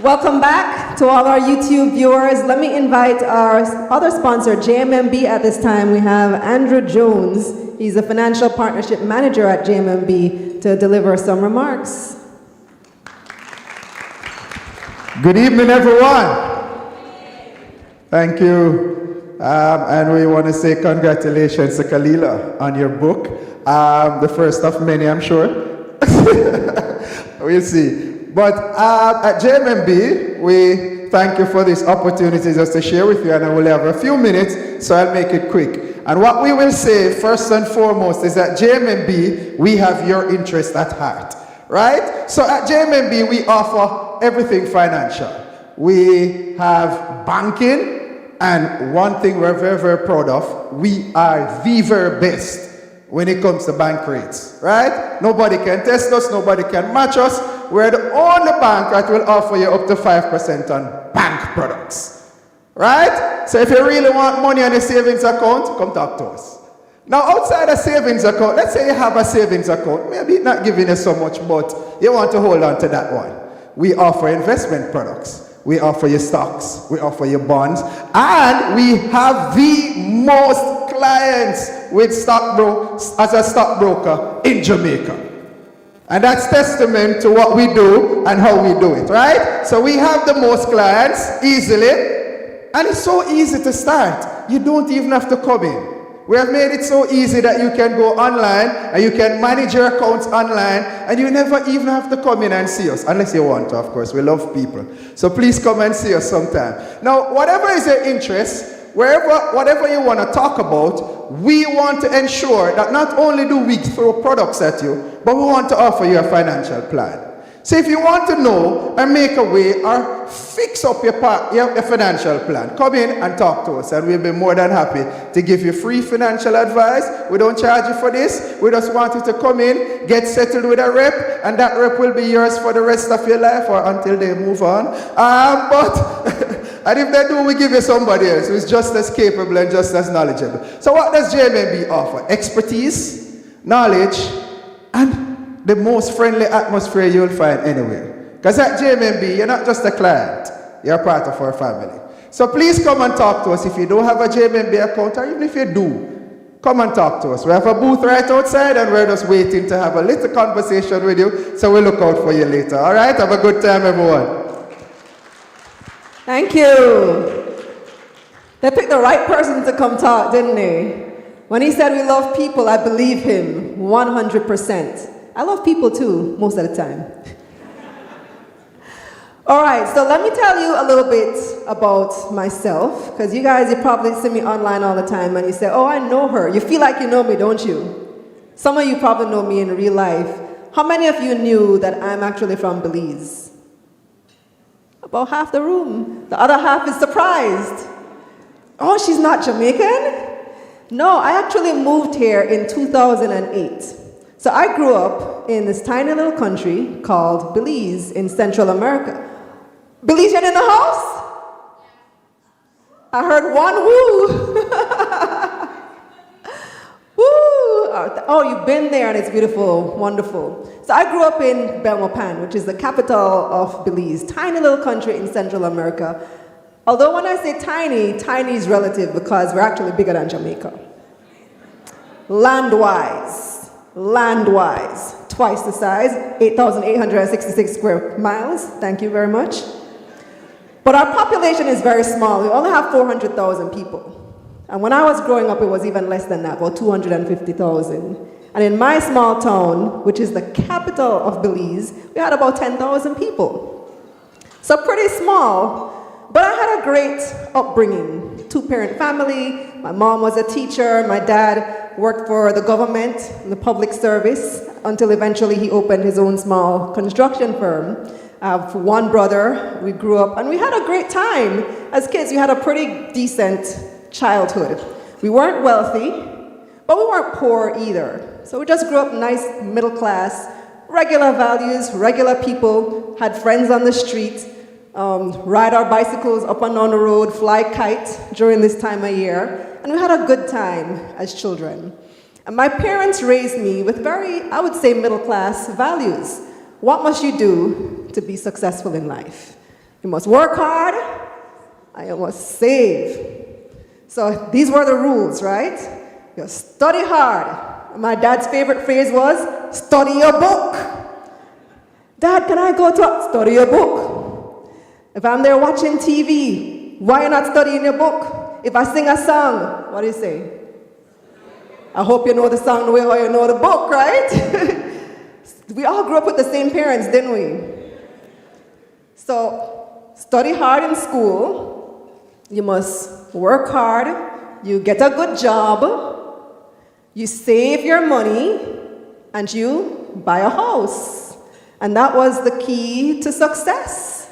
Welcome back to all our YouTube viewers. Let me invite our other sponsor, JMMB, at this time. We have Andrew Jones. He's a financial partnership manager at JMMB to deliver some remarks. Good evening, everyone. Thank you. And we want to say congratulations to Kalilah on your book. The first of many, I'm sure. We'll see. But at JMMB, we thank you for this opportunity just to share with you, and I will have a few minutes, so I'll make it quick. And what we will say, first and foremost, is that JMMB, we have your interest at heart, right? So at JMMB, we offer everything financial. We have banking, and one thing we're very, very proud of, we are the very best when it comes to bank rates, right? Nobody can test us, nobody can match us. We're the only bank that will offer you up to 5% on bank products, right? So if you really want money on a savings account, come talk to us. Now outside a savings account, let's say you have a savings account, maybe it's not giving you so much, but you want to hold on to that one. We offer investment products. We offer you stocks, we offer you bonds, and we have the most clients with as a stockbroker in Jamaica. And that's testament to what we do and how we do it, right? So we have the most clients easily, and it's so easy to start. You don't even have to come in. We have made it so easy that you can go online and you can manage your accounts online, and you never even have to come in and see us, unless you want to, of course. We love people. So please come and see us sometime. Now, whatever is your interest, whatever you want to talk about, we want to ensure that not only do we throw products at you, but we want to offer you a financial plan. So if you want to know and make a way or fix up your financial plan, come in and talk to us, and we'll be more than happy to give you free financial advice. We don't charge you for this. We just want you to come in, get settled with a rep, and that rep will be yours for the rest of your life or until they move on. And if they do, we give you somebody else who's just as capable and just as knowledgeable. So what does JMMB offer? Expertise, knowledge, and the most friendly atmosphere you'll find anywhere. Because at JMMB, you're not just a client, you're a part of our family. So please come and talk to us. If you don't have a JMMB account, or even if you do, come and talk to us. We have a booth right outside, and we're just waiting to have a little conversation with you, so we'll look out for you later. All right? Have a good time, everyone. Thank you. They picked the right person to come talk, didn't they? When he said we love people, I believe him 100%. I love people too, most of the time. All right, so let me tell you a little bit about myself, because you guys, you probably see me online all the time, and you say, oh, I know her. You feel like you know me, don't you? Some of you probably know me in real life. How many of you knew that I'm actually from Belize? About half the room. The other half is surprised. Oh, she's not Jamaican? No, I actually moved here in 2008. So I grew up in this tiny little country called Belize in Central America. Belizean in the house? I heard one woo. Woo! Oh, you've been there and it's beautiful, wonderful. So I grew up in Belmopan, which is the capital of Belize, tiny little country in Central America. Although when I say tiny, tiny is relative because we're actually bigger than Jamaica. Land-wise, twice the size, 8,866 square miles. Thank you very much. But our population is very small. We only have 400,000 people. And when I was growing up, it was even less than that, about 250,000. And in my small town, which is the capital of Belize, we had about 10,000 people. So pretty small. But I had a great upbringing. Two-parent family. My mom was a teacher. My dad worked for the government in the public service until eventually he opened his own small construction firm. I have one brother. We grew up, and we had a great time. As kids, we had a pretty decent childhood. We weren't wealthy, but we weren't poor either. So we just grew up nice, middle class, regular values, regular people, had friends on the street, ride our bicycles up and down the road, fly kites during this time of year, and we had a good time as children. And my parents raised me with very, I would say, middle class values. What must you do to be successful in life? You must work hard, and you must save. So these were the rules, right? You study hard. My dad's favorite phrase was, study your book. Dad, can I go to study your book? If I'm there watching TV, why are you not studying your book? If I sing a song, what do you say? I hope you know the song the way how you know the book, right? We all grew up with the same parents, didn't we? So, study hard in school. You must work hard. You get a good job. You save your money. And you buy a house. And that was the key to success,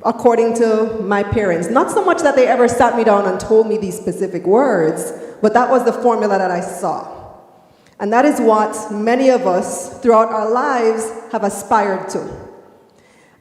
according to my parents. Not so much that they ever sat me down and told me these specific words, but that was the formula that I saw. And that is what many of us throughout our lives have aspired to.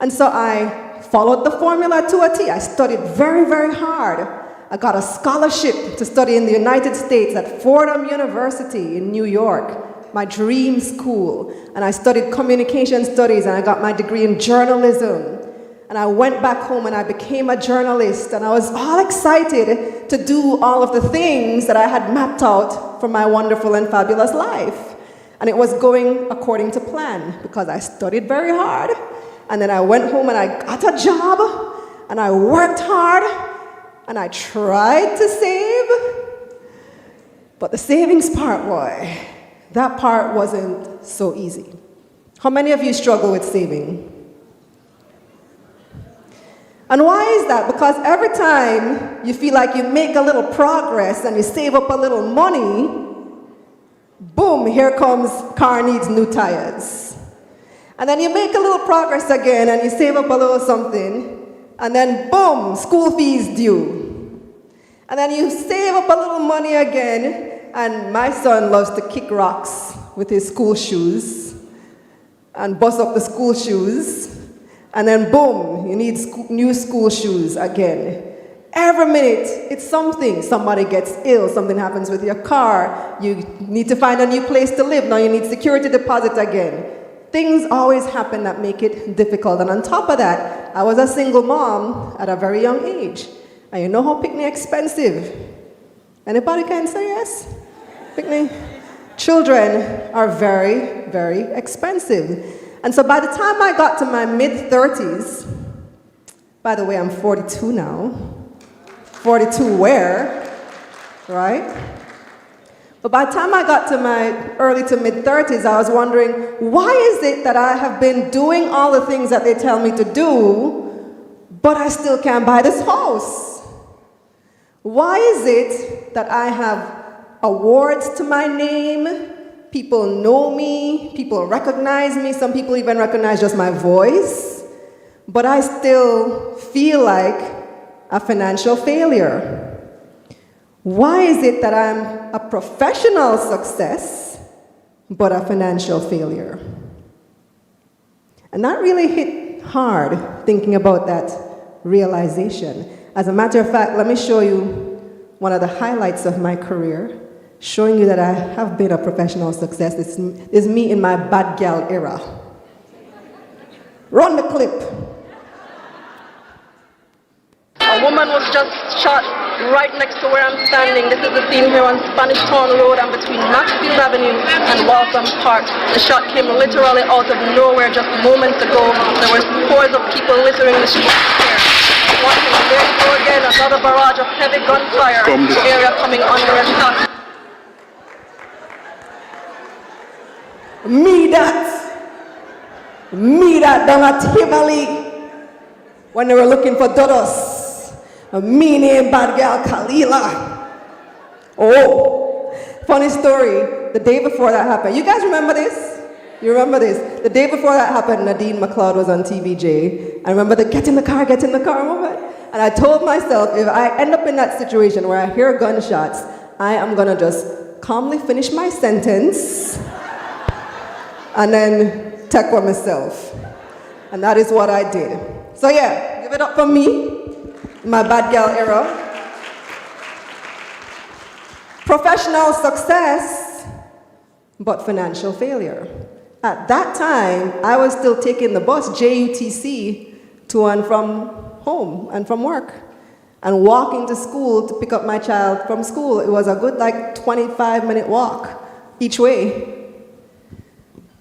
And so I followed the formula to a T. I studied very, very hard. I got a scholarship to study in the United States at Fordham University in New York, my dream school. And I studied communication studies, and I got my degree in journalism. And I went back home and I became a journalist, and I was all excited to do all of the things that I had mapped out for my wonderful and fabulous life. And it was going according to plan because I studied very hard, and then I went home and I got a job, and I worked hard, and I tried to save. But the savings part, boy, that part wasn't so easy. How many of you struggle with saving? And why is that? Because every time you feel like you make a little progress and you save up a little money, boom, here comes car needs new tires. And then you make a little progress again and you save up a little something, and then boom, school fees due. And then you save up a little money again, and my son loves to kick rocks with his school shoes and bust up the school shoes. And then boom, you need new school shoes again. Every minute, it's something. Somebody gets ill, something happens with your car, you need to find a new place to live, now you need security deposit again. Things always happen that make it difficult. And on top of that, I was a single mom at a very young age. And you know how picnic expensive? Anybody can say yes? Picnic? Children are very, very expensive. And so by the time I got to my mid-30s, by the way, I'm 42 now. 42 where? Right? But by the time I got to my early to mid-30s, I was wondering, why is it that I have been doing all the things that they tell me to do, but I still can't buy this house? Why is it that I have awards to my name? People know me, people recognize me, some people even recognize just my voice, but I still feel like a financial failure. Why is it that I'm a professional success, but a financial failure? And that really hit hard, thinking about that realization. As a matter of fact, let me show you one of the highlights of my career, showing you that I have been a professional success. This is me in my bad gal era. Run the clip. A woman was just shot right next to where I'm standing. This is the scene here on Spanish Town Road and between Maxfield Avenue and Waltham Park. The shot came literally out of nowhere just moments ago. There were scores of people littering the streets here. Watching, there you go again, another barrage of heavy gunfire. The area coming under attack. Me that down at Tivoli when they were looking for Dodos. Me name bad girl Kalilah. Oh, funny story. The day before that happened, you guys remember this? You remember this? The day before that happened, Nadine McLeod was on TVJ. I remember the get in the car moment. And I told myself, if I end up in that situation where I hear gunshots, I am gonna just calmly finish my sentence and then take for myself. And that is what I did. So yeah, give it up for me, my bad girl era. Professional success, but financial failure. At that time, I was still taking the bus, JUTC, to and from home and from work. And walking to school to pick up my child from school, it was a good 25-minute walk each way.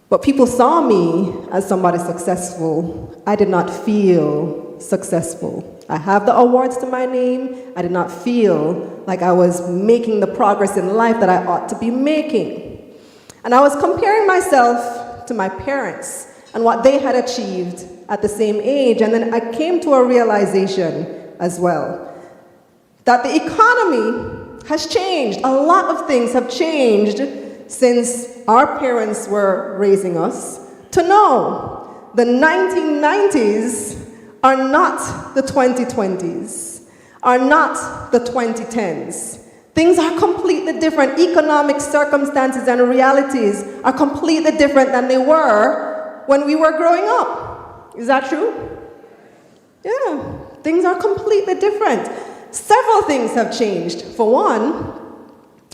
But people saw me as somebody successful. I did not feel successful. I have the awards to my name. I did not feel like I was making the progress in life that I ought to be making. And I was comparing myself to my parents and what they had achieved at the same age. And then I came to a realization as well that the economy has changed. A lot of things have changed since our parents were raising us to now. The 1990s are not the 2020s, are not the 2010s. Things are completely different. Economic circumstances and realities are completely different than they were when we were growing up. Is that true? Yeah, things are completely different. Several things have changed. For one,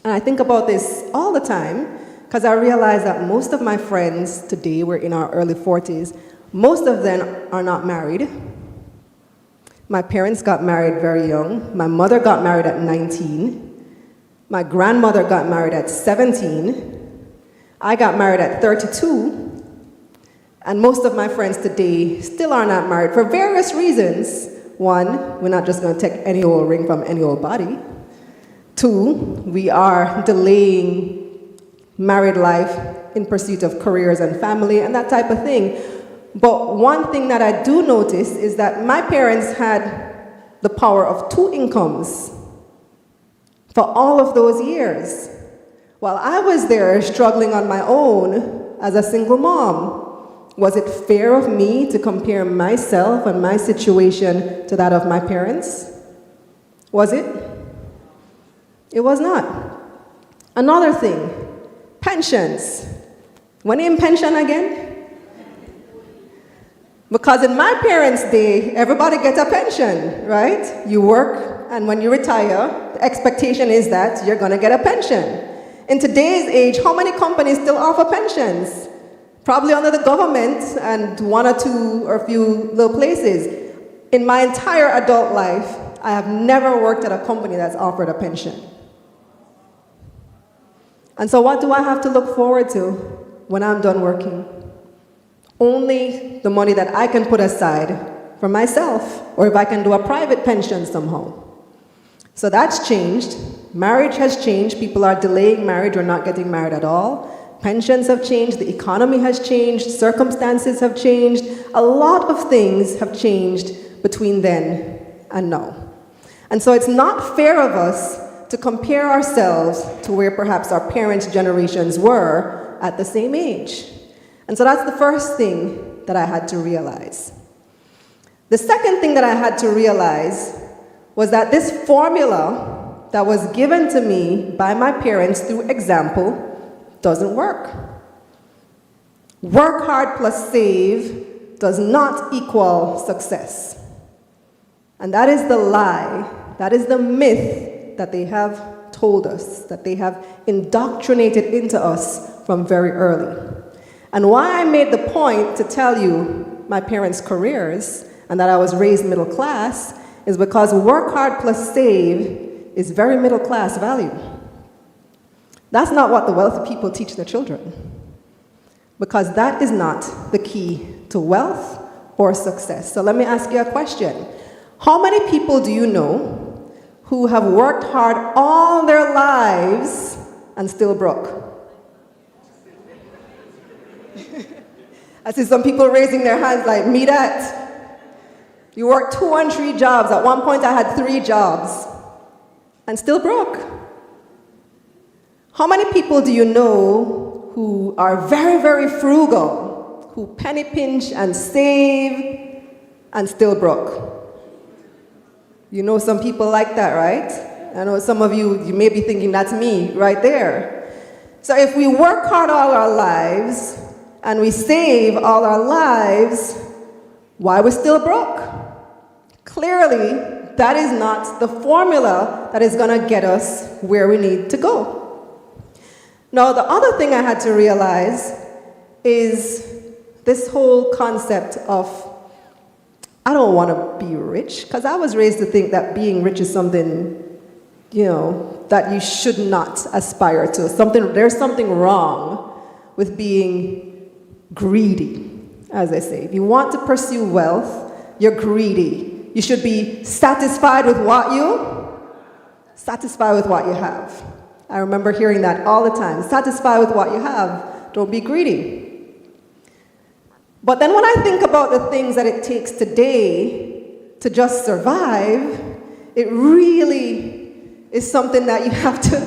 and I think about this all the time, because I realize that most of my friends today, we're in our early 40s, most of them are not married. My parents got married very young. My mother got married at 19. My grandmother got married at 17. I got married at 32. And most of my friends today still are not married for various reasons. One, we're not just going to take any old ring from any old body. Two, we are delaying married life in pursuit of careers and family and that type of thing. But one thing that I do notice is that my parents had the power of 2 incomes for all of those years, while I was there struggling on my own as a single mom. Was it fair of me to compare myself and my situation to that of my parents? Was it? It was not. Another thing, pensions. When in pension again? Because in my parents' day, everybody gets a pension, right? You work, and when you retire, the expectation is that you're going to get a pension. In today's age, how many companies still offer pensions? Probably under the government and 1 or 2 or a few little places. In my entire adult life, I have never worked at a company that's offered a pension. And so what do I have to look forward to when I'm done working? Only the money that I can put aside for myself, or if I can do a private pension somehow. So that's changed. Marriage has changed. People are delaying marriage or not getting married at all. Pensions have changed. The economy has changed. Circumstances have changed. A lot of things have changed between then and now. And so it's not fair of us to compare ourselves to where perhaps our parents' generations were at the same age. And so that's the first thing that I had to realize. The second thing that I had to realize was that this formula that was given to me by my parents through example doesn't work. Work hard plus save does not equal success. And that is the lie, that is the myth that they have told us, that they have indoctrinated into us from very early. And why I made the point to tell you my parents' careers and that I was raised middle class is because work hard plus save is very middle class value. That's not what the wealthy people teach their children, because that is not the key to wealth or success. So let me ask you a question. How many people do you know who have worked hard all their lives and still broke? I see some people raising their hands like, me that. You worked 2 and 3 jobs. At one point I had 3 jobs and still broke. How many people do you know who are very, very frugal, who penny pinch and save and still broke? You know some people like that, right? I know some of you may be thinking that's me right there. So if we work hard all our lives and we save all our lives, why we're still broke? Clearly, that is not the formula that is going to get us where we need to go. Now, the other thing I had to realize is this whole concept of I don't want to be rich, because I was raised to think that being rich is something, that you should not aspire to. There's something wrong with being greedy, as I say. If you want to pursue wealth, you're greedy. You should be satisfied with what you have. I remember hearing that all the time. Satisfy with what you have. Don't be greedy. But then when I think about the things that it takes today to just survive, it really is something that you have to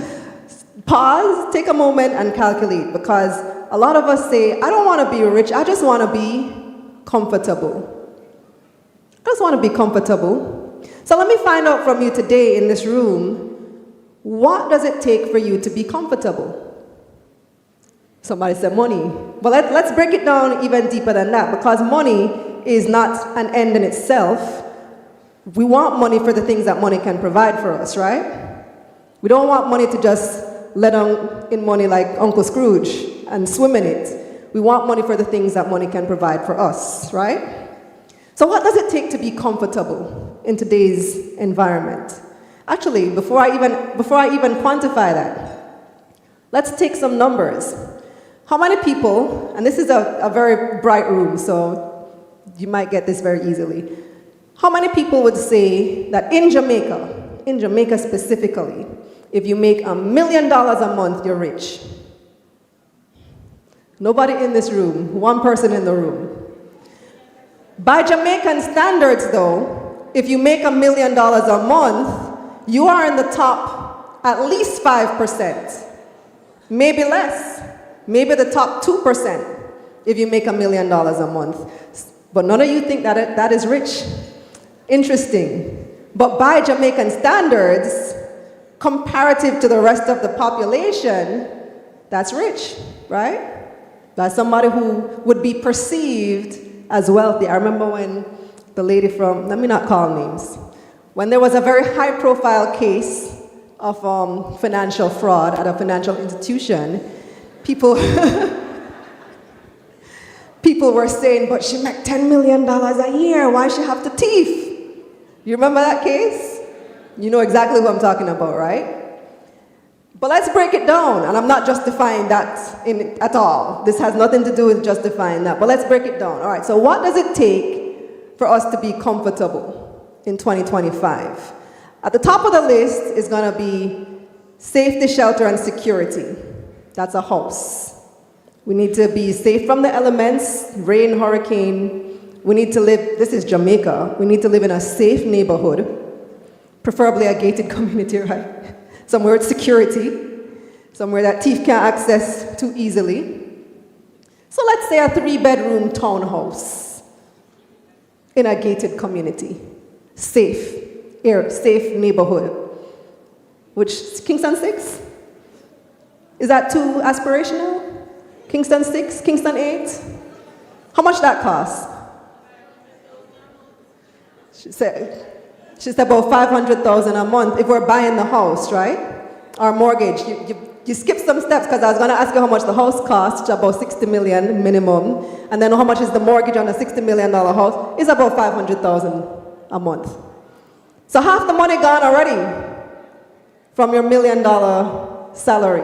pause, take a moment, and calculate. Because a lot of us say, I don't want to be rich, I just want to be comfortable. I just want to be comfortable. So let me find out from you today in this room, what does it take for you to be comfortable? Somebody said money. But let's break it down even deeper than that, because money is not an end in itself. We want money for the things that money can provide for us, right? We don't want money to just let on in money like Uncle Scrooge and swim in it. We want money for the things that money can provide for us, right? So what does it take to be comfortable in today's environment? Actually, before I even quantify that, let's take some numbers. How many people, and this is a very bright room, so you might get this very easily. How many people would say that in Jamaica specifically, if you make $1 million a month, you're rich? Nobody in this room, one person in the room. By Jamaican standards though, if you make $1 million a month, you are in the top at least 5%, maybe less, maybe the top 2% if you make $1 million a month. But none of you think that is rich. Interesting. But by Jamaican standards, comparative to the rest of the population, that's rich, right? That's somebody who would be perceived as wealthy. I remember when the lady from, let me not call names, when there was a very high-profile case of financial fraud at a financial institution, people were saying, but she make $10 million a year, why she have to thief? You remember that case? You know exactly what I'm talking about, right? But let's break it down, and I'm not justifying that at all. This has nothing to do with justifying that, but let's break it down. All right, so what does it take for us to be comfortable in 2025? At the top of the list is going to be safety, shelter, and security. That's a house. We need to be safe from the elements, rain, hurricane. We need to live, this is Jamaica, we need to live in a safe neighborhood, preferably a gated community, right? Somewhere with security, somewhere that thief can't access too easily. So let's say a 3-bedroom townhouse in a gated community. Safe neighborhood. Which, Kingston 6? Is that too aspirational? Kingston 6, Kingston 8? How much that cost? She said about $500,000 a month if we're buying the house, right? Our mortgage. You skip some steps because I was going to ask you how much the house costs, about $60 million minimum, and then how much is the mortgage on a $60 million house? It's about $500,000 a month. So half the money gone already from your $1 million salary.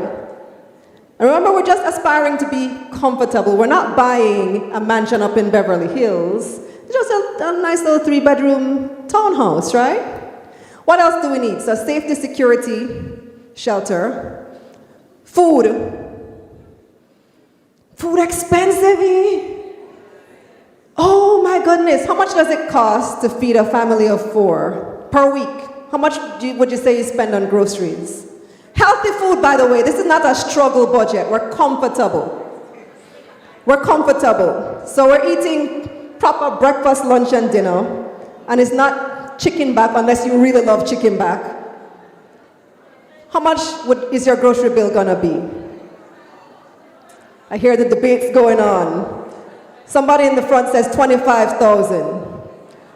And remember, we're just aspiring to be comfortable. We're not buying a mansion up in Beverly Hills. It's just a nice little 3-bedroom townhouse, right? What else do we need? So safety, security, shelter, food. Food expensive, eh? Oh my goodness, how much does it cost to feed a family of 4 per week? How much would you say you spend on groceries? Healthy food, by the way, this is not a struggle budget. We're comfortable. We're comfortable. So we're eating proper breakfast, lunch, and dinner. And it's not chicken back unless you really love chicken back. How much is your grocery bill gonna be? I hear the debates going on. Somebody in the front says 25,000.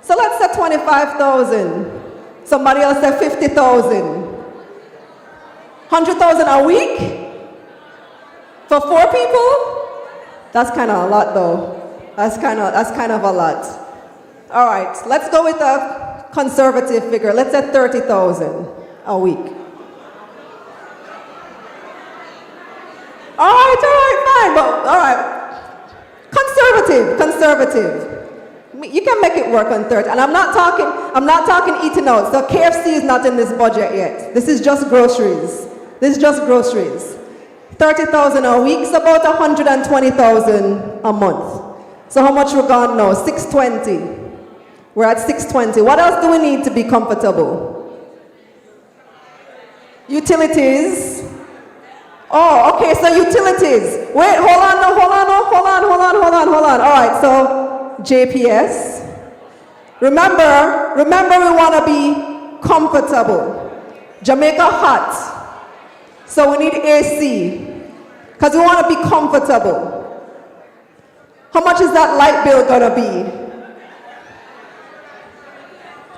So let's say 25,000. Somebody else said 50,000. 100,000 a week? For 4 people? That's kind of a lot though. That's kind of a lot. All right, let's go with a conservative figure. Let's say 30,000 a week. All right, fine, but all right. Conservative. You can make it work on 30. And I'm not talking eating out. So KFC is not in this budget yet. This is just groceries. 30,000 a week is about 120,000 a month. So how much we're gone now? 620. We're at 620. What else do we need to be comfortable? Utilities. Oh, okay, so utilities. Wait, hold on. All right, so JPS. Remember we want to be comfortable. Jamaica hot. So we need AC. Because we want to be comfortable. How much is that light bill going to be?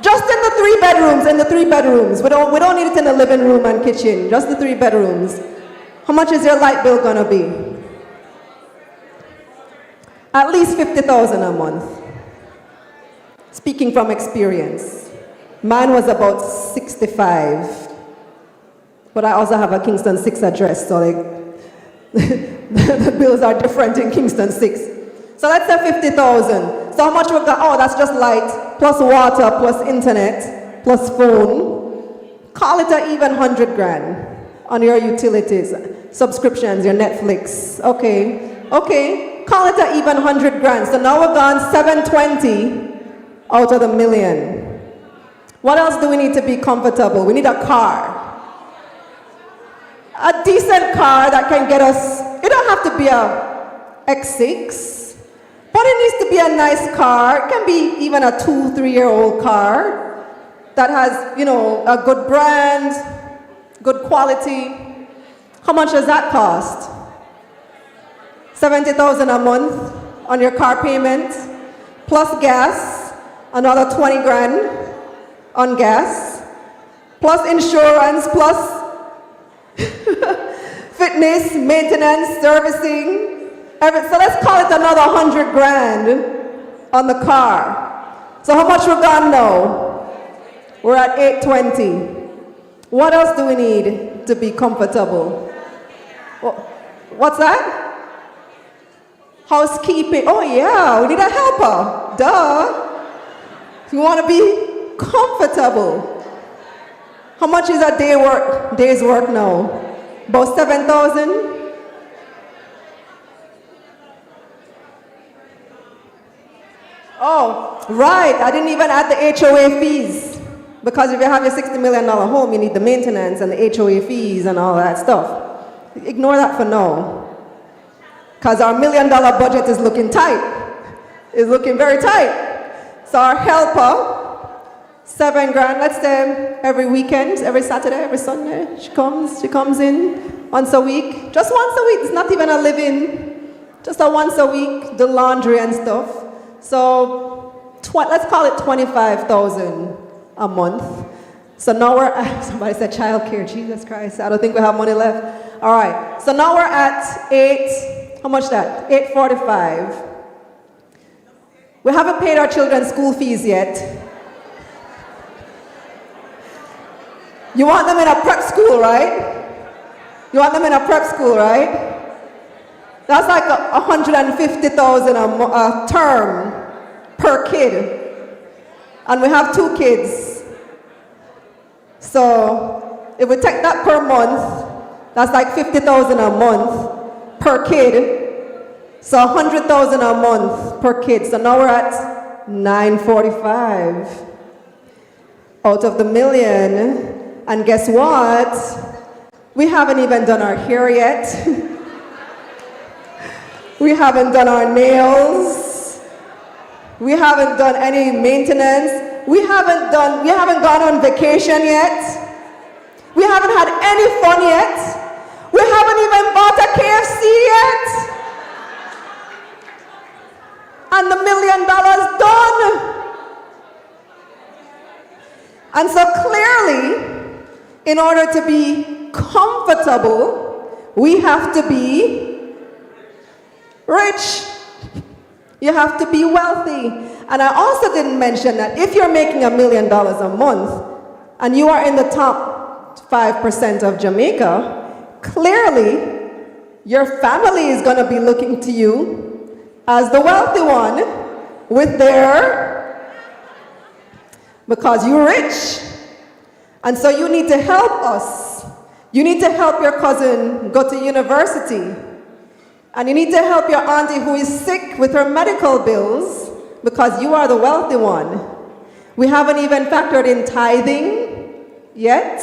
Just in the 3 bedrooms. We don't need it in the living room and kitchen. Just the 3 bedrooms. How much is your light bill gonna be? At least 50,000 a month. Speaking from experience. Mine was about 65. But I also have a Kingston 6 address, so the bills are different in Kingston 6. So let's say 50,000. So how much we got? Oh, that's just light, plus water, plus internet, plus phone. Call it an even 100 grand on your utilities, subscriptions, your Netflix. Okay. Call it an even 100 grand. So now we're gone 720 out of the million. What else do we need to be comfortable? We need a car. A decent car that can get us, it don't have to be a X6, but it needs to be a nice car. It can be even a 2-3-year-old car that has, a good brand, good quality. How much does that cost? 70,000 a month on your car payment, plus gas, another 20 grand on gas, plus insurance, plus fitness, maintenance, servicing. So let's call it another 100 grand on the car. So how much we're gone now? We're at 820. What else do we need to be comfortable? What's that? Housekeeping. Oh yeah, we need a helper. Duh. You want to be comfortable. How much is a day's work now? About 7,000? Oh, right. I didn't even add the HOA fees. Because if you have your $60 million home, you need the maintenance and the HOA fees and all that stuff. Ignore that for now. Because our $1 million budget is looking tight. It's looking very tight. So our helper, 7 grand, let's say every weekend, every Saturday, every Sunday, she comes in once a week. Just once a week. It's not even a live-in. Just a once a week, the laundry and stuff. So let's call it 25,000 a month. So now we're at, somebody said childcare, Jesus Christ, I don't think we have money left. All right, so now we're at how much that? 845. We haven't paid our children's school fees yet. You want them in a prep school, right? That's like 150,000 a term per kid. And we have 2 kids. So if we take that per month, that's like 50,000 a month per kid. So 100,000 a month per kid. So now we're at 945 out of the million. And guess what? We haven't even done our hair yet. We haven't done our nails. We haven't done any maintenance. We haven't gone on vacation yet. We haven't had any fun yet. We haven't even bought a KFC yet. And the $1 million done. And so clearly, in order to be comfortable, we have to be rich. You have to be wealthy. And I also didn't mention that if you're making $1 million a month and you are in the top 5% of Jamaica, clearly your family is going to be looking to you as the wealthy one with their, because you're rich. And so you need to help us. You need to help your cousin go to university. And you need to help your auntie who is sick with her medical bills because you are the wealthy one. We haven't even factored in tithing yet.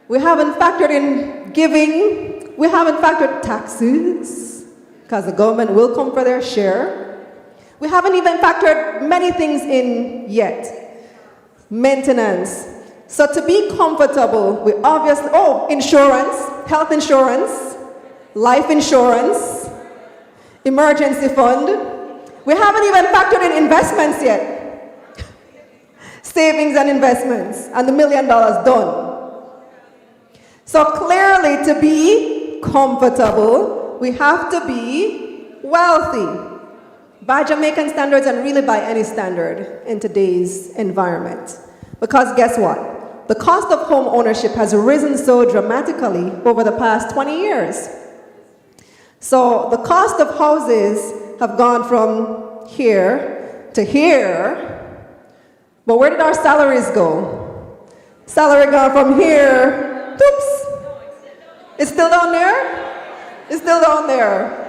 We haven't factored in giving. We haven't factored taxes because the government will come for their share. We haven't even factored many things in yet. Maintenance. So to be comfortable, we obviously, insurance, health insurance, life insurance, emergency fund. We haven't even factored in investments yet. Savings and investments, and the $1 million done. So clearly, to be comfortable, we have to be wealthy by Jamaican standards and really by any standard in today's environment. Because guess what? The cost of home ownership has risen so dramatically over the past 20 years. So the cost of houses have gone from here to here, but where did our salaries go? Salary gone from here, oops. It's still down there? It's still down there.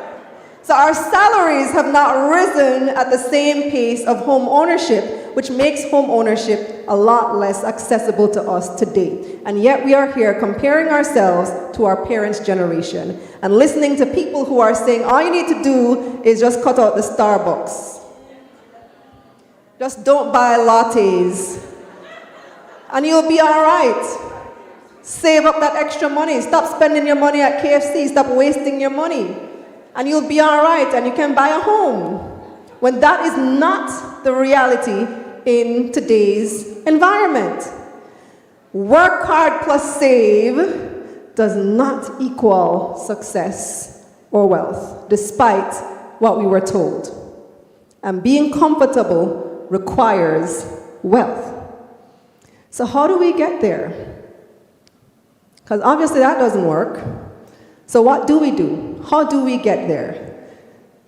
So our salaries have not risen at the same pace of home ownership, which makes home ownership a lot less accessible to us today. And yet we are here comparing ourselves to our parents' generation and listening to people who are saying, all you need to do is just cut out the Starbucks. Just don't buy lattes. And you'll be all right. Save up that extra money. Stop spending your money at KFC. Stop wasting your money. And you'll be all right, and you can buy a home. When that is not the reality in today's environment. Work hard plus save does not equal success or wealth, despite what we were told. And being comfortable requires wealth. So how do we get there? Because obviously that doesn't work. So what do we do? How do we get there?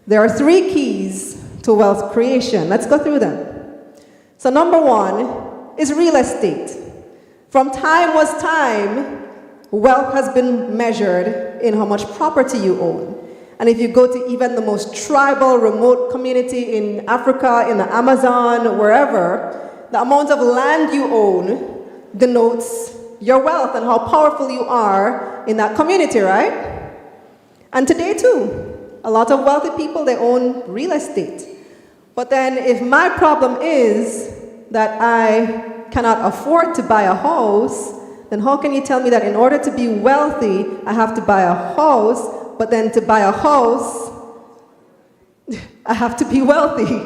There are 3 keys to wealth creation. Let's go through them. So number 1 is real estate. From time was time, wealth has been measured in how much property you own. And if you go to even the most tribal, remote community in Africa, in the Amazon, wherever, the amount of land you own denotes your wealth and how powerful you are in that community, right? And today too, a lot of wealthy people, they own real estate. But then if my problem is that I cannot afford to buy a house, then how can you tell me that in order to be wealthy, I have to buy a house, but then to buy a house, I have to be wealthy?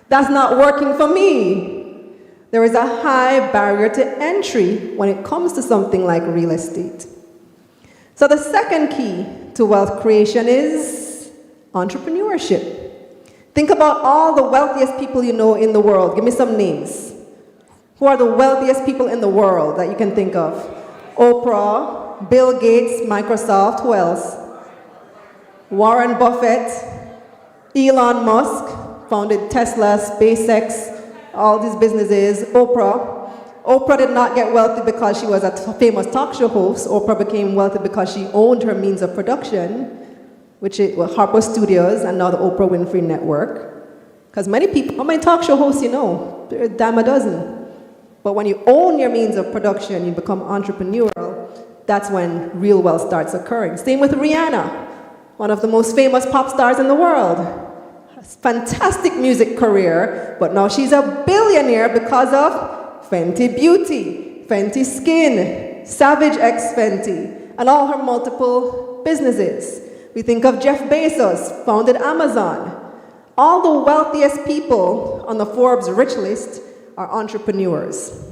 That's not working for me. There is a high barrier to entry when it comes to something like real estate. So the second key to wealth creation is entrepreneurship. Think about all the wealthiest people you know in the world. Give me some names. Who are the wealthiest people in the world that you can think of? Oprah, Bill Gates, Microsoft, who else? Warren Buffett, Elon Musk, founded Tesla, SpaceX, all these businesses. Oprah did not get wealthy because she was a famous talk show host. Oprah became wealthy because she owned her means of production, which was Harper Studios and now the Oprah Winfrey Network. Because many people, how many talk show hosts you know? There are a dime a dozen. But when you own your means of production, you become entrepreneurial, that's when real wealth starts occurring. Same with Rihanna, one of the most famous pop stars in the world. Fantastic music career, but now she's a billionaire because of Fenty Beauty, Fenty Skin, Savage X Fenty, and all her multiple businesses. We think of Jeff Bezos, founded Amazon. All the wealthiest people on the Forbes rich list are entrepreneurs.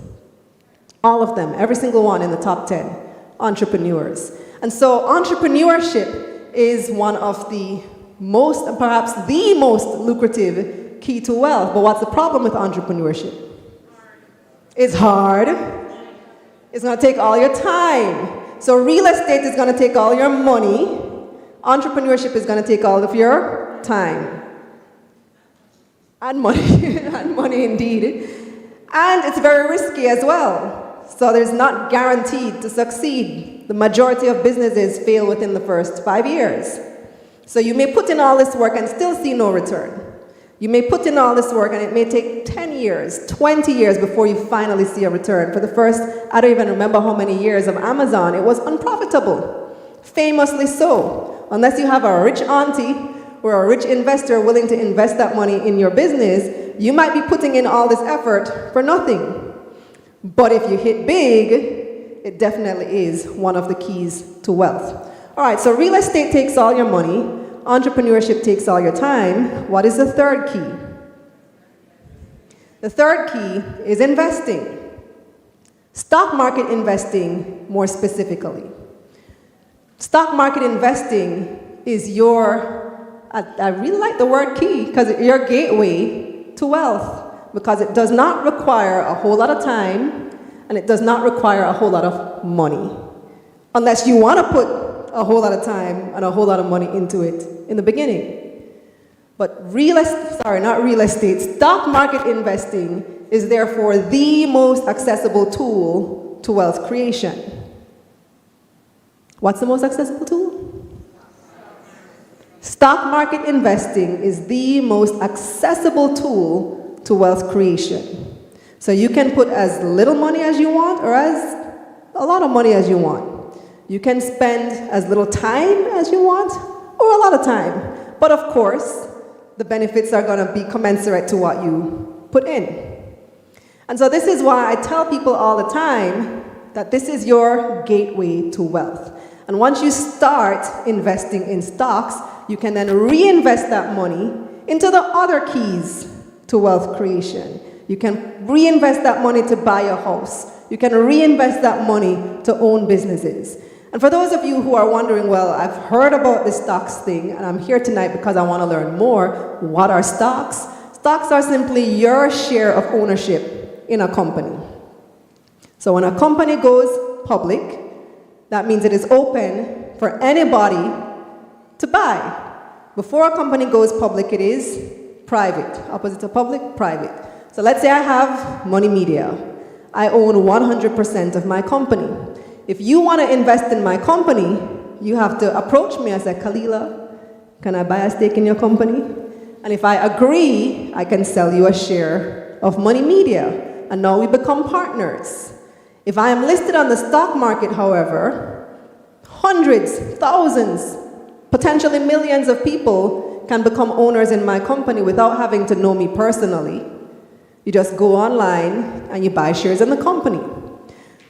All of them, every single one in the top 10, entrepreneurs. And so entrepreneurship is one of the most, and perhaps the most lucrative key to wealth. But what's the problem with entrepreneurship? It's hard. It's going to take all your time. So real estate is going to take all your money. Entrepreneurship is going to take all of your time. And money. And money indeed. And it's very risky as well. So there's not guaranteed to succeed. The majority of businesses fail within the first 5 years. So you may put in all this work and still see no return. You may put in all this work and it may take 10 years, 20 years before you finally see a return. For the first, I don't even remember how many years of Amazon, it was unprofitable. Famously so. Unless you have a rich auntie or a rich investor willing to invest that money in your business, you might be putting in all this effort for nothing. But if you hit big, it definitely is one of the keys to wealth. All right, so real estate takes all your money. Entrepreneurship takes all your time. What is the third key? The third key is investing. Stock market investing, more specifically. Stock market investing is your, I really like the word key, because it's your gateway to wealth, because it does not require a whole lot of time, and it does not require a whole lot of money, unless you want to put a whole lot of time and a whole lot of money into it in the beginning. But stock market investing is therefore the most accessible tool to wealth creation. What's the most accessible tool? Stock market investing is the most accessible tool to wealth creation. So you can put as little money as you want or as a lot of money as you want. You can spend as little time as you want, or a lot of time. But of course, the benefits are going to be commensurate to what you put in. And so this is why I tell people all the time that this is your gateway to wealth. And once you start investing in stocks, you can then reinvest that money into the other keys to wealth creation. You can reinvest that money to buy a house. You can reinvest that money to own businesses. And for those of you who are wondering, well, I've heard about this stocks thing, and I'm here tonight because I want to learn more. What are stocks? Stocks are simply your share of ownership in a company. So when a company goes public, that means it is open for anybody to buy. Before a company goes public, it is private. Opposite of public, private. So let's say I have Money Media. I own 100% of my company. If you want to invest in my company, you have to approach me and say, Kalilah, can I buy a stake in your company? And if I agree, I can sell you a share of Money Media. And now we become partners. If I am listed on the stock market, however, hundreds, thousands, potentially millions of people can become owners in my company without having to know me personally. You just go online and you buy shares in the company.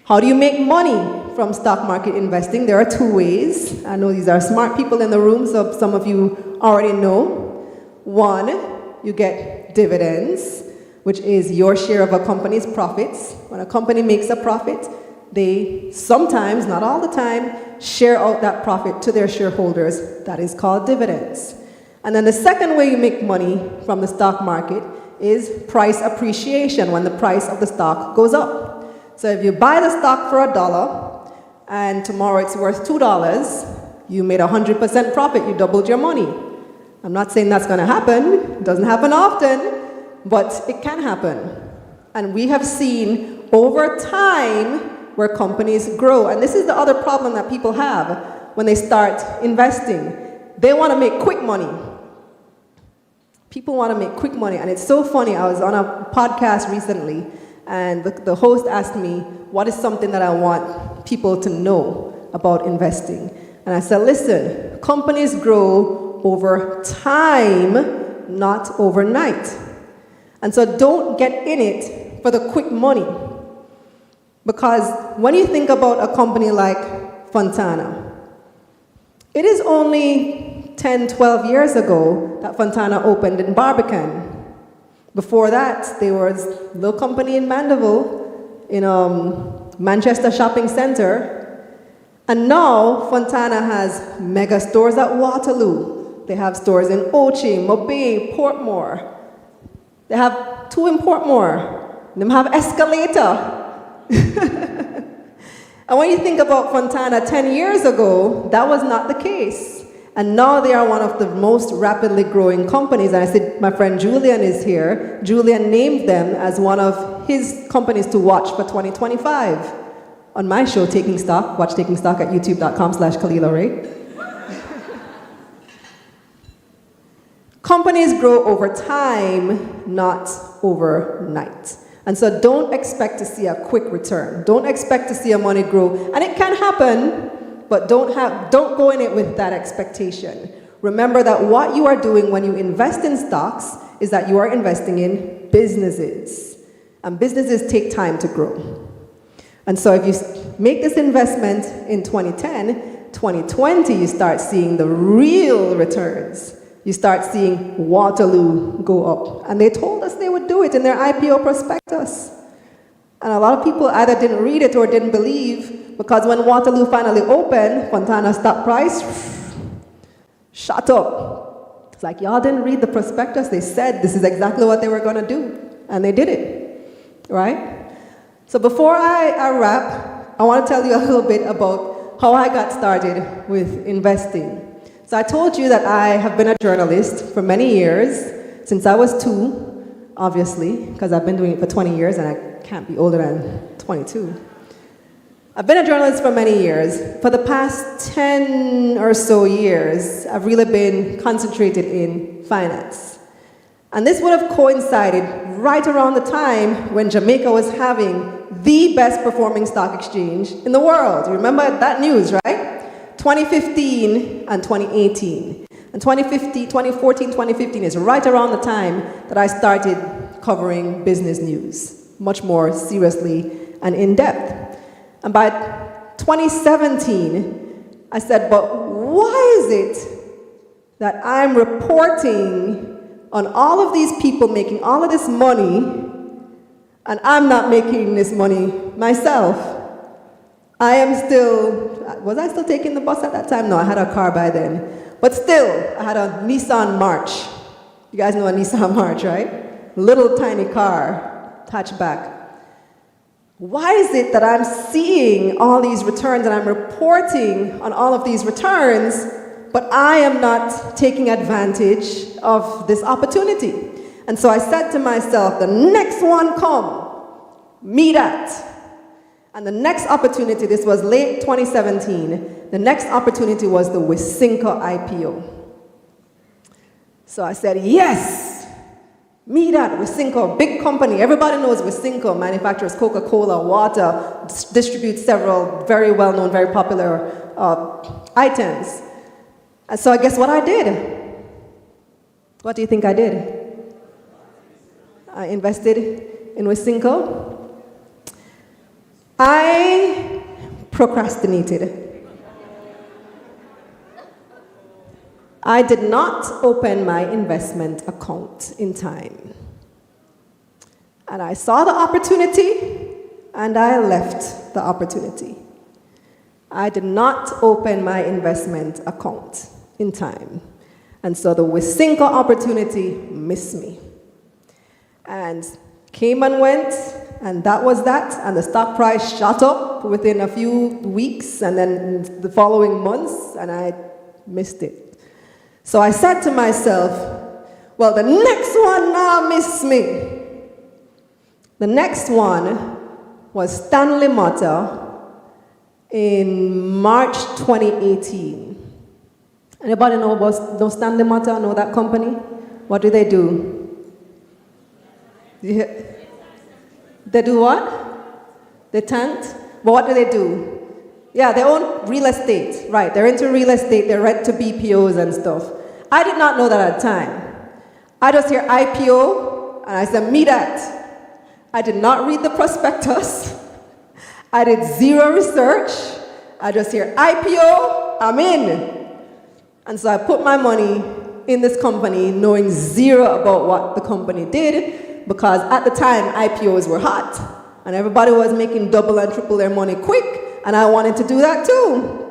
How do you make money from stock market investing? There are two ways. I know these are smart people in the room, so some of you already know. One, you get dividends, which is your share of a company's profits. When a company makes a profit, they sometimes, not all the time, share out that profit to their shareholders. That is called dividends. And then the second way you make money from the stock market is price appreciation, when the price of the stock goes up. So if you buy the stock for $1 and tomorrow it's worth $2, you made 100% profit, you doubled your money. I'm not saying that's going to happen. It doesn't happen often, but it can happen. And we have seen over time where companies grow. And this is the other problem that people have when they start investing. They want to make quick money. People want to make quick money. And it's so funny. I was on a podcast recently, and the host asked me, what is something that I want people to know about investing? And I said, listen, companies grow over time, not overnight. And so don't get in it for the quick money. Because when you think about a company like Fontana, it is only 10, 12 years ago that Fontana opened in Barbican. Before that, there was a little company in Mandeville, in Manchester Shopping Center. And now Fontana has mega stores at Waterloo, They have stores in Ochi, Mobay, Portmore. They have 2 in Portmore. They have Escalator. And when you think about Fontana 10 years ago, that was not the case. And now they are one of the most rapidly growing companies. And I said, my friend Julian is here. Julian named them as one of his companies to watch for 2025. On my show, Taking Stock, watch Taking Stock at youtube.com/Kalilah Ray. Companies grow over time, not overnight. And so don't expect to see a quick return. Don't expect to see your money grow. And it can happen, but don't go in it with that expectation. Remember that what you are doing when you invest in stocks is that you are investing in businesses. And businesses take time to grow. And so if you make this investment in 2010, 2020, you start seeing the real returns. You start seeing Waterloo go up. And they told us they would do it in their IPO prospectus. And a lot of people either didn't read it or didn't believe, because when Waterloo finally opened, Fontana's stock price shot up. It's like, y'all didn't read the prospectus. They said this is exactly what they were going to do. And they did it, right? So before I wrap, I want to tell you a little bit about how I got started with investing. So I told you that I have been a journalist for many years, since I was 2, obviously, because I've been doing it for 20 years and I can't be older than 22. I've been a journalist for many years. For the past 10 or so years, I've really been concentrated in finance. And this would have coincided right around the time when Jamaica was having the best performing stock exchange in the world. You remember that news, right? 2015 and 2018. And 2014, 2015 is right around the time that I started covering business news, much more seriously and in depth. And by 2017, I said, but why is it that I'm reporting on all of these people making all of this money and I'm not making this money myself? I am still, was I still taking the bus at that time? No, I had a car by then. But still, I had a Nissan March. You guys know a Nissan March, right? Little tiny car, hatchback. Why is it that I'm seeing all these returns and I'm reporting on all of these returns, but I am not taking advantage of this opportunity? And so I said to myself, the next one come, me that. And the next opportunity, this was late 2017, the next opportunity was the Wysinco IPO. So I said, yes, me that, Wysinco, big company. Everybody knows Wysinco, manufactures Coca-Cola, water, distributes several very well-known, very popular items. And so I guess what I did? What do you think I did? I invested in Wysinco. I procrastinated. I did not open my investment account in time. And I saw the opportunity, and I left the opportunity. I did not open my investment account in time. And so the Wysinco opportunity missed me. And came and went, and that was that, and the stock price shot up within a few weeks and then the following months, and I missed it. So I said to myself, well, the next one now missed me. The next one was Stanley Motta in March 2018. Anybody know Stanley Motta, know that company? What do? They do what? They tanked? But what do? Yeah, they own real estate. Right, they're into real estate. They rent to BPOs and stuff. I did not know that at the time. I just hear IPO, and I said, me that. I did not read the prospectus. I did zero research. I just hear IPO, I'm in. And so I put my money in this company knowing zero about what the company did, because at the time, IPOs were hot, and everybody was making double and triple their money quick, and I wanted to do that too.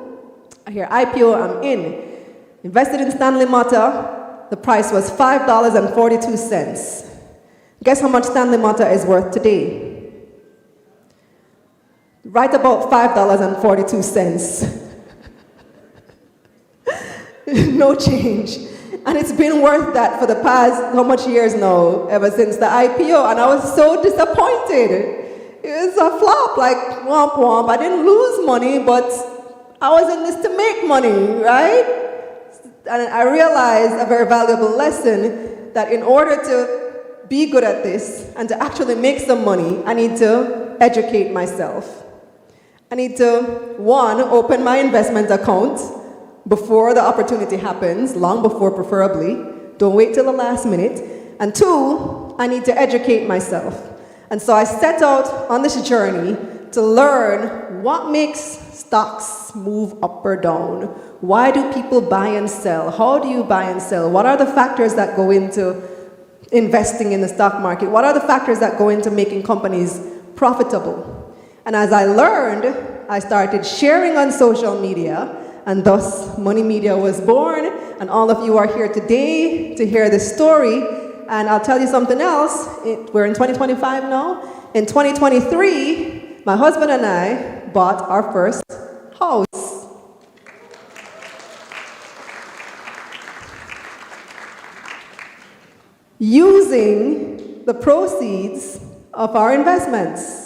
I hear IPO, I'm in. Invested in Stanley Motta, the price was $5.42. Guess how much Stanley Motta is worth today? Right about $5.42. No change. And it's been worth that for the past, how much years now, ever since the IPO, and I was so disappointed. It was a flop, like womp womp. I didn't lose money, but I was in this to make money, right? And I realized a very valuable lesson that in order to be good at this and to actually make some money, I need to educate myself. I need to, one, open my investment account before the opportunity happens, long before preferably. Don't wait till the last minute. And two, I need to educate myself. And so I set out on this journey to learn what makes stocks move up or down. Why do people buy and sell? How do you buy and sell? What are the factors that go into investing in the stock market? What are the factors that go into making companies profitable? And as I learned, I started sharing on social media, and thus Money Media was born, and all of you are here today to hear this story. And I'll tell you something else. We're in 2025 now. In 2023, my husband and I bought our first house. Using the proceeds of our investments.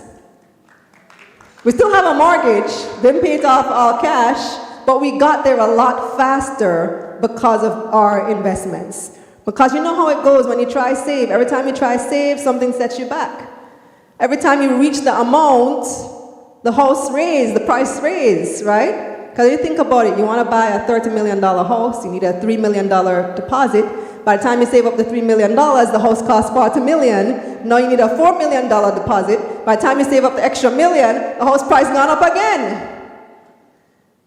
We still have a mortgage, didn't pay it off all cash, but we got there a lot faster because of our investments. Because you know how it goes when you try save. Every time you try save, something sets you back. Every time you reach the amount, the house raised, the price raised, right? Because you think about it, you want to buy a $30 million house, you need a $3 million deposit. By the time you save up the $3 million, the house costs $40 million. Now you need a $4 million deposit. By the time you save up the extra million, the house price gone up again.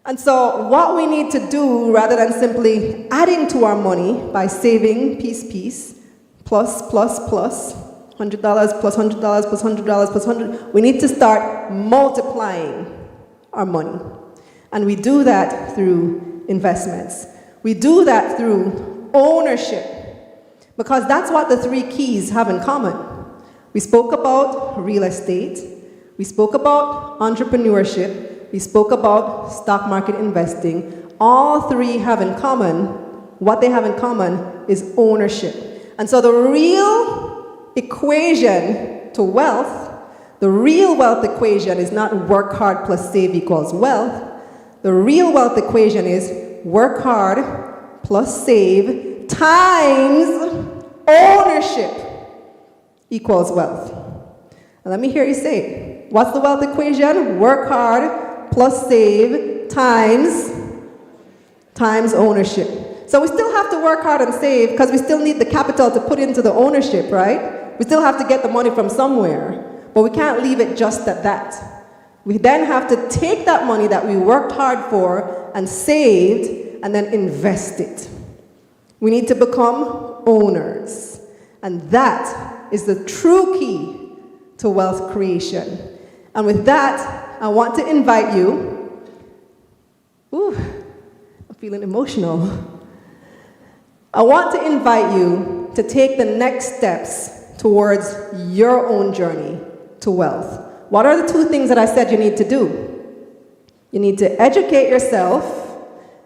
And so what we need to do, rather than simply adding to our money by saving piece, plus, $100 plus $100 plus $100 plus $100, we need to start multiplying our money. And we do that through investments. We do that through ownership, because that's what the three keys have in common. We spoke about real estate, we spoke about entrepreneurship, we spoke about stock market investing. All three have in common, what they have in common is ownership. And so the real equation to wealth, the real wealth equation is not work hard plus save equals wealth. The real wealth equation is work hard plus save times ownership equals wealth. Now let me hear you say it. What's the wealth equation? Work hard plus save times ownership. So we still have to work hard and save because we still need the capital to put into the ownership, right? We still have to get the money from somewhere, but we can't leave it just at that. We then have to take that money that we worked hard for and saved and then invest it. We need to become owners. And that is the true key to wealth creation. And with that, I want to invite you. I'm feeling emotional. I want to invite you to take the next steps towards your own journey to wealth. What are the two things that I said you need to do? You need to educate yourself,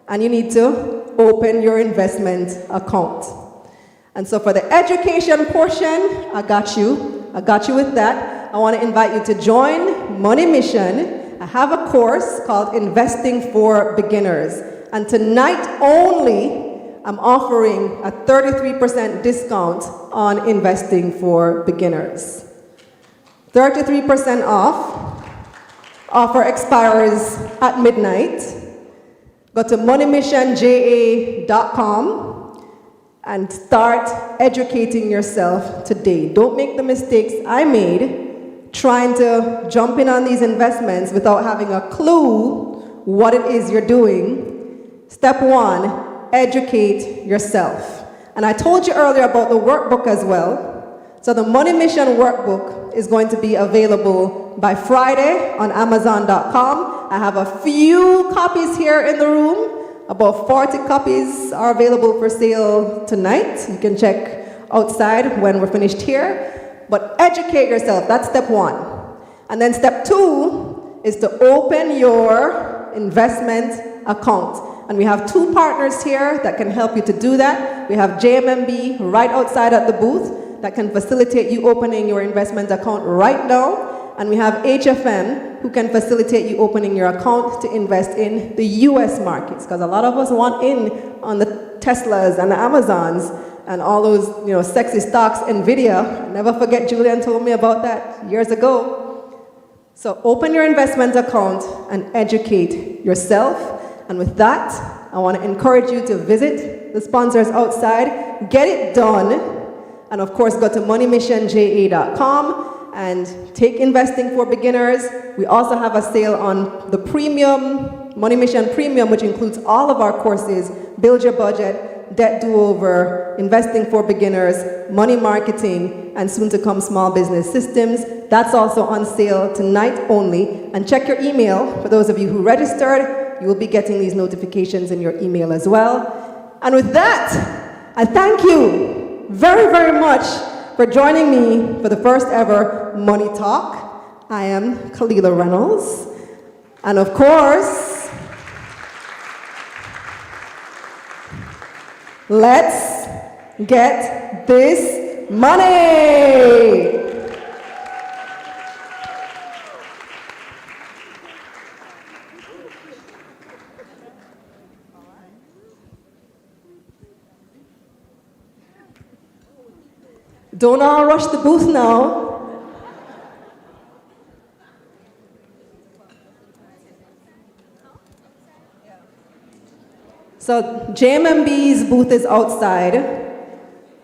and you need to open your investment account. And so for the education portion, I got you with that. I want to invite you to join Money Mission. I have a course called Investing for Beginners. And tonight only, I'm offering a 33% discount on Investing for Beginners. 33% off. Offer expires at midnight. Go to moneymissionja.com and start educating yourself today. Don't make the mistakes I made trying to jump in on these investments without having a clue what it is you're doing. Step one, educate yourself. And I told you earlier about the workbook as well. So the Money Mission workbook is going to be available by Friday on Amazon.com. I have a few copies here in the room About 40 copies are available for sale tonight. You can check outside when we're finished here. But educate yourself, that's step one. And then step two is to open your investment account. And we have two partners here that can help you to do that. We have JMMB right outside at the booth that can facilitate you opening your investment account right now. And we have HFN who can facilitate you opening your account to invest in the US markets. Because a lot of us want in on the Teslas and the Amazons and all those sexy stocks, Nvidia. Never forget Julian told me about that years ago. So open your investment account and educate yourself. And with that, I want to encourage you to visit the sponsors outside, get it done, and of course go to moneymissionja.com and take Investing for Beginners. We also have a sale on the premium, Money Mission Premium, which includes all of our courses, Build Your Budget, Debt Do-Over, Investing for Beginners, Money Marketing, and soon to come Small Business Systems. That's also on sale tonight only. And check your email. For those of you who registered, you will be getting these notifications in your email as well. And with that, I thank you very, very much for joining me for the first ever Money Talk. I am Kalilah Reynolds. And of course, let's get this money. Don't all rush the booth now. So JMMB's booth is outside.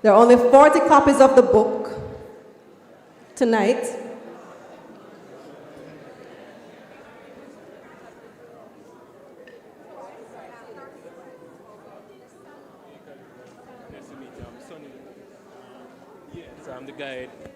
There are only 40 copies of the book tonight. Nice to meet you. I'm Sonny. So I'm the guide.